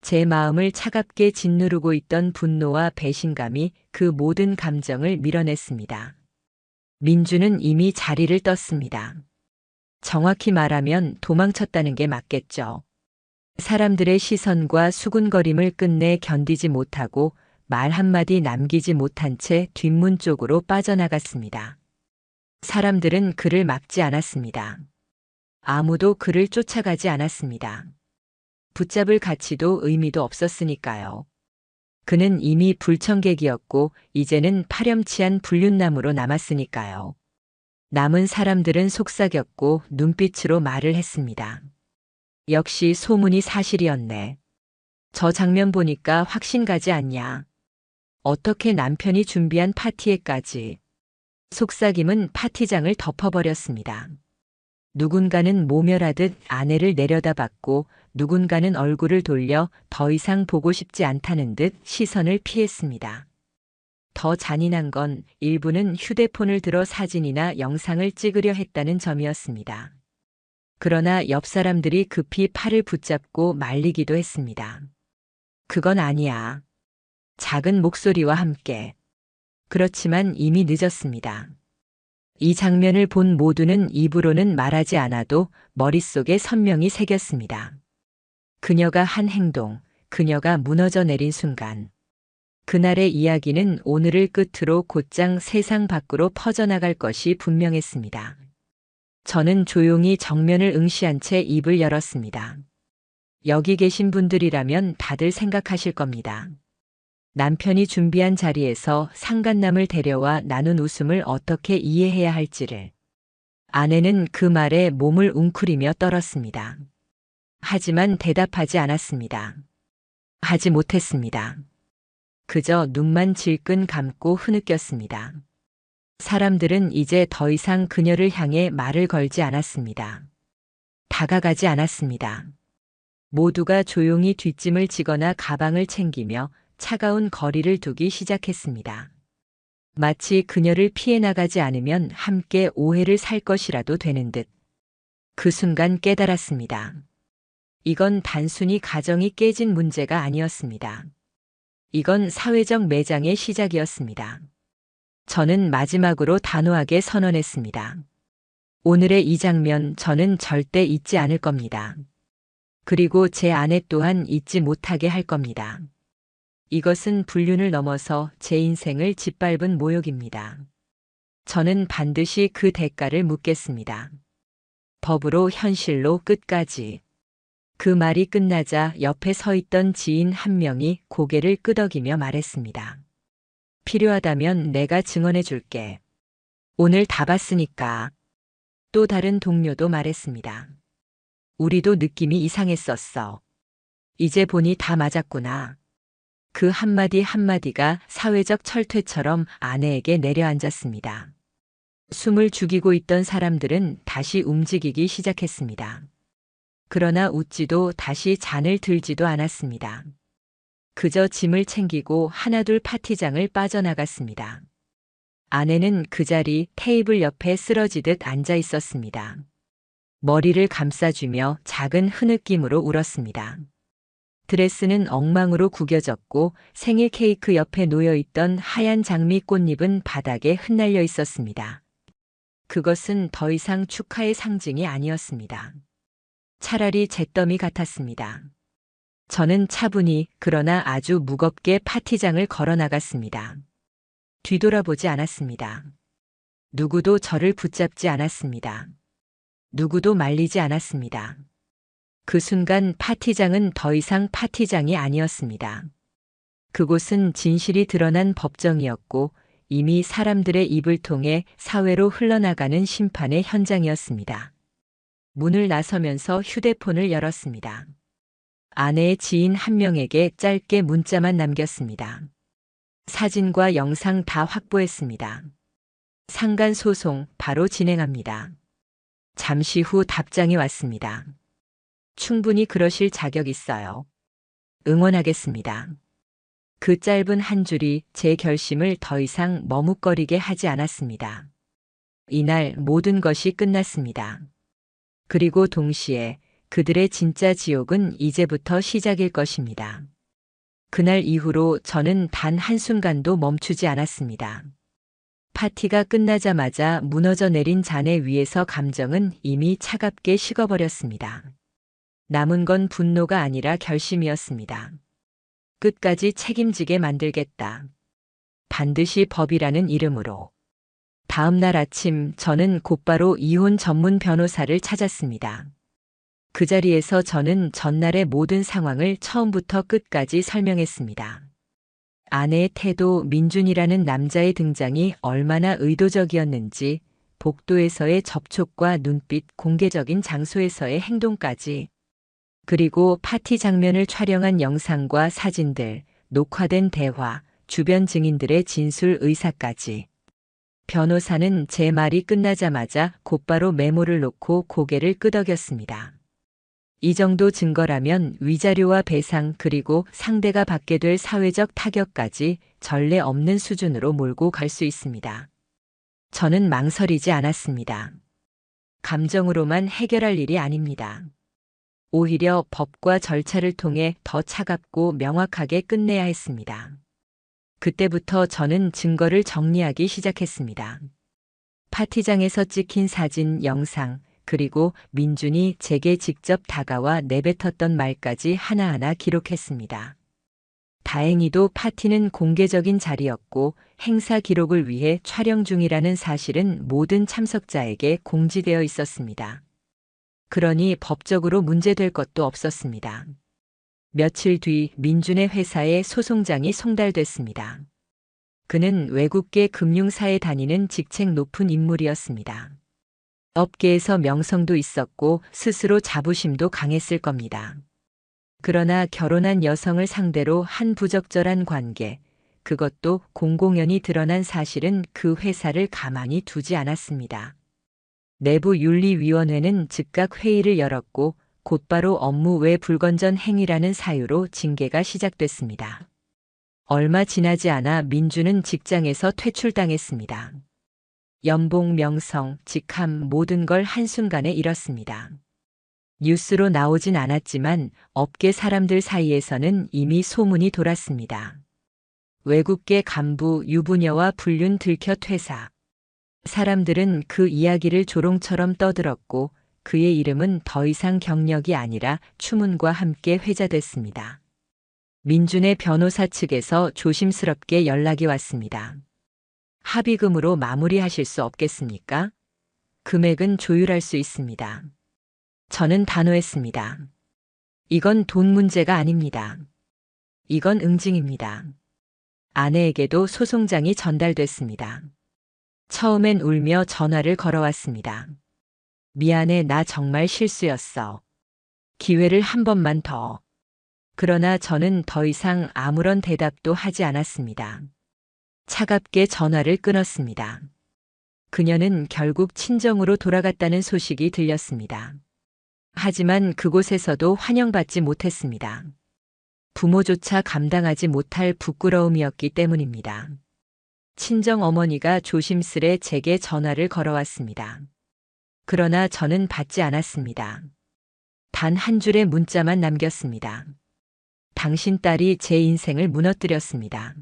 제 마음을 차갑게 짓누르고 있던 분노와 배신감이 그 모든 감정을 밀어냈습니다. 민주는 이미 자리를 떴습니다. 정확히 말하면 도망쳤다는 게 맞겠죠. 사람들의 시선과 수군거림을 끝내 견디지 못하고 말 한마디 남기지 못한 채 뒷문 쪽으로 빠져나갔습니다. 사람들은 그를 막지 않았습니다. 아무도 그를 쫓아가지 않았습니다. 붙잡을 가치도 의미도 없었으니까요. 그는 이미 불청객이었고 이제는 파렴치한 불륜남으로 남았으니까요. 남은 사람들은 속삭였고 눈빛으로 말을 했습니다. 역시 소문이 사실이었네. 저 장면 보니까 확신 가지 않냐. 어떻게 남편이 준비한 파티에까지. 속삭임은 파티장을 덮어버렸습니다. 누군가는 모멸하듯 아내를 내려다봤고 누군가는 얼굴을 돌려 더 이상 보고 싶지 않다는 듯 시선을 피했습니다. 더 잔인한 건 일부는 휴대폰을 들어 사진이나 영상을 찍으려 했다는 점이었습니다. 그러나 옆 사람들이 급히 팔을 붙잡고 말리기도 했습니다. 그건 아니야. 작은 목소리와 함께. 그렇지만 이미 늦었습니다. 이 장면을 본 모두는 입으로는 말하지 않아도 머릿속에 선명히 새겼습니다. 그녀가 한 행동, 그녀가 무너져 내린 순간. 그날의 이야기는 오늘을 끝으로 곧장 세상 밖으로 퍼져나갈 것이 분명했습니다. 저는 조용히 정면을 응시한 채 입을 열었습니다. 여기 계신 분들이라면 다들 생각하실 겁니다. 남편이 준비한 자리에서 상간남을 데려와 나눈 웃음을 어떻게 이해해야 할지를. 아내는 그 말에 몸을 웅크리며 떨었습니다. 하지만 대답하지 않았습니다. 하지 못했습니다. 그저 눈만 질끈 감고 흐느꼈습니다. 사람들은 이제 더 이상 그녀를 향해 말을 걸지 않았습니다. 다가가지 않았습니다. 모두가 조용히 뒷짐을 지거나 가방을 챙기며 차가운 거리를 두기 시작했습니다. 마치 그녀를 피해 나가지 않으면 함께 오해를 살 것이라도 되는 듯. 그 순간 깨달았습니다. 이건 단순히 가정이 깨진 문제가 아니었습니다. 이건 사회적 매장의 시작이었습니다. 저는 마지막으로 단호하게 선언했습니다. 오늘의 이 장면 저는 절대 잊지 않을 겁니다. 그리고 제 아내 또한 잊지 못하게 할 겁니다. 이것은 불륜을 넘어서 제 인생을 짓밟은 모욕입니다. 저는 반드시 그 대가를 묻겠습니다. 법으로, 현실로, 끝까지. 그 말이 끝나자 옆에 서 있던 지인 한 명이 고개를 끄덕이며 말했습니다. 필요하다면 내가 증언해 줄게. 오늘 다 봤으니까. 또 다른 동료도 말했습니다. 우리도 느낌이 이상했었어. 이제 보니 다 맞았구나. 그 한마디 한마디가 사회적 철퇴처럼 아내에게 내려앉았습니다. 숨을 죽이고 있던 사람들은 다시 움직이기 시작했습니다. 그러나 웃지도 다시 잔을 들지도 않았습니다. 그저 짐을 챙기고 하나둘 파티장을 빠져나갔습니다. 아내는 그 자리 테이블 옆에 쓰러지듯 앉아 있었습니다. 머리를 감싸주며 작은 흐느낌으로 울었습니다. 드레스는 엉망으로 구겨졌고 생일 케이크 옆에 놓여있던 하얀 장미 꽃잎은 바닥에 흩날려 있었습니다. 그것은 더 이상 축하의 상징이 아니었습니다. 차라리 잿더미 같았습니다. 저는 차분히 그러나 아주 무겁게 파티장을 걸어 나갔습니다. 뒤돌아보지 않았습니다. 누구도 저를 붙잡지 않았습니다. 누구도 말리지 않았습니다. 그 순간 파티장은 더 이상 파티장이 아니었습니다. 그곳은 진실이 드러난 법정이었고 이미 사람들의 입을 통해 사회로 흘러나가는 심판의 현장이었습니다. 문을 나서면서 휴대폰을 열었습니다. 아내의 지인 한 명에게 짧게 문자만 남겼습니다. 사진과 영상 다 확보했습니다. 상간 소송 바로 진행합니다. 잠시 후 답장이 왔습니다. 충분히 그러실 자격 있어요. 응원하겠습니다. 그 짧은 한 줄이 제 결심을 더 이상 머뭇거리게 하지 않았습니다. 이날 모든 것이 끝났습니다. 그리고 동시에 그들의 진짜 지옥은 이제부터 시작일 것입니다. 그날 이후로 저는 단 한순간도 멈추지 않았습니다. 파티가 끝나자마자 무너져 내린 잔해 위에서 감정은 이미 차갑게 식어버렸습니다. 남은 건 분노가 아니라 결심이었습니다. 끝까지 책임지게 만들겠다. 반드시 법이라는 이름으로. 다음 날 아침 저는 곧바로 이혼 전문 변호사를 찾았습니다. 그 자리에서 저는 전날의 모든 상황을 처음부터 끝까지 설명했습니다. 아내의 태도, 민준이라는 남자의 등장이 얼마나 의도적이었는지, 복도에서의 접촉과 눈빛, 공개적인 장소에서의 행동까지, 그리고 파티 장면을 촬영한 영상과 사진들, 녹화된 대화, 주변 증인들의 진술 의사까지. 변호사는 제 말이 끝나자마자 곧바로 메모를 놓고 고개를 끄덕였습니다. 이 정도 증거라면 위자료와 배상 그리고 상대가 받게 될 사회적 타격까지 전례 없는 수준으로 몰고 갈 수 있습니다. 저는 망설이지 않았습니다. 감정으로만 해결할 일이 아닙니다. 오히려 법과 절차를 통해 더 차갑고 명확하게 끝내야 했습니다. 그때부터 저는 증거를 정리하기 시작했습니다. 파티장에서 찍힌 사진, 영상, 그리고 민준이 제게 직접 다가와 내뱉었던 말까지 하나하나 기록했습니다. 다행히도 파티는 공개적인 자리였고 행사 기록을 위해 촬영 중이라는 사실은 모든 참석자에게 공지되어 있었습니다. 그러니 법적으로 문제될 것도 없었습니다. 며칠 뒤 민준의 회사에 소송장이 송달됐습니다. 그는 외국계 금융사에 다니는 직책 높은 인물이었습니다. 업계에서 명성도 있었고 스스로 자부심도 강했을 겁니다. 그러나 결혼한 여성을 상대로 한 부적절한 관계, 그것도 공공연히 드러난 사실은 그 회사를 가만히 두지 않았습니다. 내부윤리위원회는 즉각 회의를 열었고 곧바로 업무 외 불건전 행위라는 사유로 징계가 시작됐습니다. 얼마 지나지 않아 민준은 직장에서 퇴출당했습니다. 연봉, 명성, 직함 모든 걸 한순간에 잃었습니다. 뉴스로 나오진 않았지만 업계 사람들 사이에서는 이미 소문이 돌았습니다. 외국계 간부 유부녀와 불륜 들켜 퇴사. 사람들은 그 이야기를 조롱처럼 떠들었고 그의 이름은 더 이상 경력이 아니라 추문과 함께 회자됐습니다. 민준의 변호사 측에서 조심스럽게 연락이 왔습니다. 합의금으로 마무리하실 수 없겠습니까? 금액은 조율할 수 있습니다. 저는 단호했습니다. 이건 돈 문제가 아닙니다. 이건 응징입니다. 아내에게도 소송장이 전달됐습니다. 처음엔 울며 전화를 걸어왔습니다. 미안해, 나 정말 실수였어. 기회를 한 번만 더. 그러나 저는 더 이상 아무런 대답도 하지 않았습니다. 차갑게 전화를 끊었습니다. 그녀는 결국 친정으로 돌아갔다는 소식이 들렸습니다. 하지만 그곳에서도 환영받지 못했습니다. 부모조차 감당하지 못할 부끄러움이었기 때문입니다. 친정 어머니가 조심스레 제게 전화를 걸어왔습니다. 그러나 저는 받지 않았습니다. 단 한 줄의 문자만 남겼습니다. 당신 딸이 제 인생을 무너뜨렸습니다.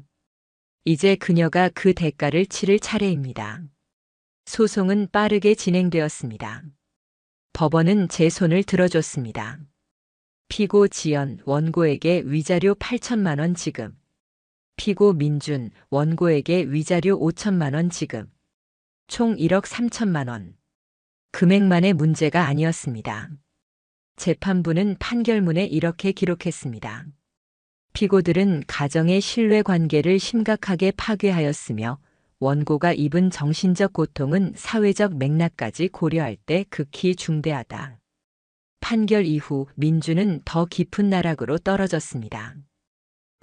이제 그녀가 그 대가를 치를 차례입니다. 소송은 빠르게 진행되었습니다. 법원은 제 손을 들어줬습니다. 피고 지연, 원고에게 위자료 8천만 원 지급. 피고 민준, 원고에게 위자료 5천만 원 지급. 총 1억 3천만 원. 금액만의 문제가 아니었습니다. 재판부는 판결문에 이렇게 기록했습니다. 피고들은 가정의 신뢰관계를 심각하게 파괴하였으며 원고가 입은 정신적 고통은 사회적 맥락까지 고려할 때 극히 중대하다. 판결 이후 민주는 더 깊은 나락으로 떨어졌습니다.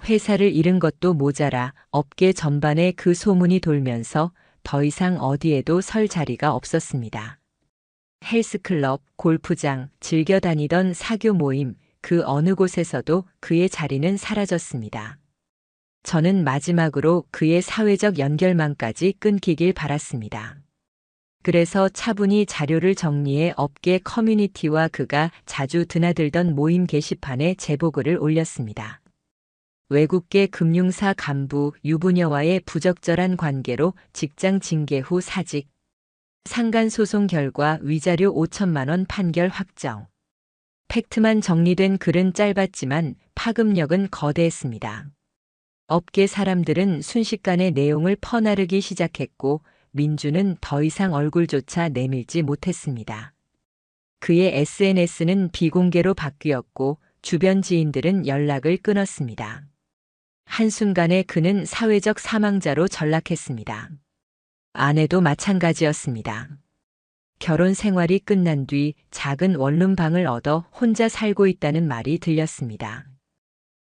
회사를 잃은 것도 모자라 업계 전반에 그 소문이 돌면서 더 이상 어디에도 설 자리가 없었습니다. 헬스클럽, 골프장, 즐겨 다니던 사교 모임, 그 어느 곳에서도 그의 자리는 사라졌습니다. 저는 마지막으로 그의 사회적 연결망까지 끊기길 바랐습니다. 그래서 차분히 자료를 정리해 업계 커뮤니티와 그가 자주 드나들던 모임 게시판에 제보글을 올렸습니다. 외국계 금융사 간부 유부녀와의 부적절한 관계로 직장 징계 후 사직. 상간소송 결과 위자료 5천만 원 판결 확정. 팩트만 정리된 글은 짧았지만 파급력은 거대했습니다. 업계 사람들은 순식간에 내용을 퍼나르기 시작했고 민주는 더 이상 얼굴조차 내밀지 못했습니다. 그의 SNS는 비공개로 바뀌었고 주변 지인들은 연락을 끊었습니다. 한순간에 그는 사회적 사망자로 전락했습니다. 아내도 마찬가지였습니다. 결혼 생활이 끝난 뒤 작은 원룸방을 얻어 혼자 살고 있다는 말이 들렸습니다.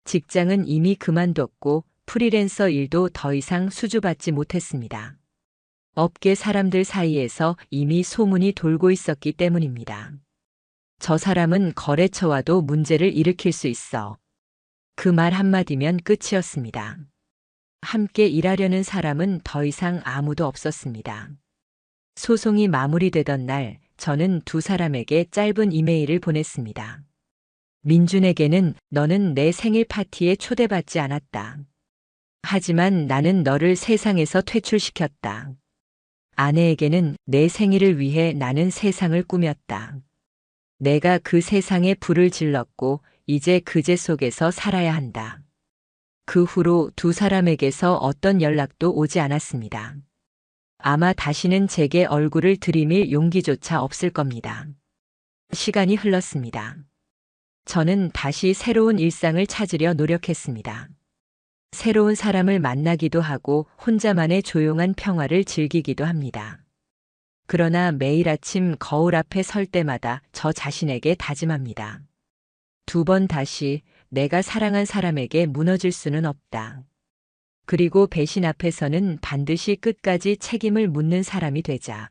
직장은 이미 그만뒀고 프리랜서 일도 더 이상 수주받지 못했습니다. 업계 사람들 사이에서 이미 소문이 돌고 있었기 때문입니다. 저 사람은 거래처와도 문제를 일으킬 수 있어. 그 말 한마디면 끝이었습니다. 함께 일하려는 사람은 더 이상 아무도 없었습니다. 소송이 마무리되던 날, 저는 두 사람에게 짧은 이메일을 보냈습니다. 민준에게는 너는 내 생일 파티에 초대받지 않았다. 하지만 나는 너를 세상에서 퇴출시켰다. 아내에게는 내 생일을 위해 나는 세상을 꾸몄다. 내가 그 세상에 불을 질렀고 이제 그제 속에서 살아야 한다. 그 후로 두 사람에게서 어떤 연락도 오지 않았습니다. 아마 다시는 제게 얼굴을 들이밀 용기조차 없을 겁니다. 시간이 흘렀습니다. 저는 다시 새로운 일상을 찾으려 노력했습니다. 새로운 사람을 만나기도 하고 혼자만의 조용한 평화를 즐기기도 합니다. 그러나 매일 아침 거울 앞에 설 때마다 저 자신에게 다짐합니다. 두 번 다시 내가 사랑한 사람에게 무너질 수는 없다. 그리고 배신 앞에서는 반드시 끝까지 책임을 묻는 사람이 되자.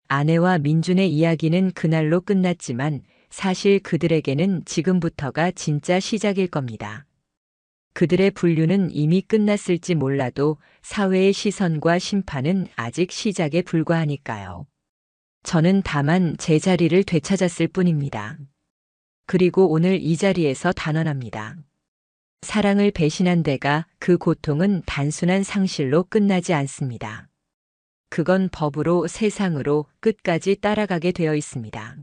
아내와 민준의 이야기는 그날로 끝났지만 사실 그들에게는 지금부터가 진짜 시작일 겁니다. 그들의 분류는 이미 끝났을지 몰라도 사회의 시선과 심판은 아직 시작에 불과하니까요. 저는 다만 제 자리를 되찾았을 뿐입니다. 그리고 오늘 이 자리에서 단언합니다. 사랑을 배신한 데가 그 고통은 단순한 상실로 끝나지 않습니다. 그건 법으로 세상으로 끝까지 따라가게 되어 있습니다.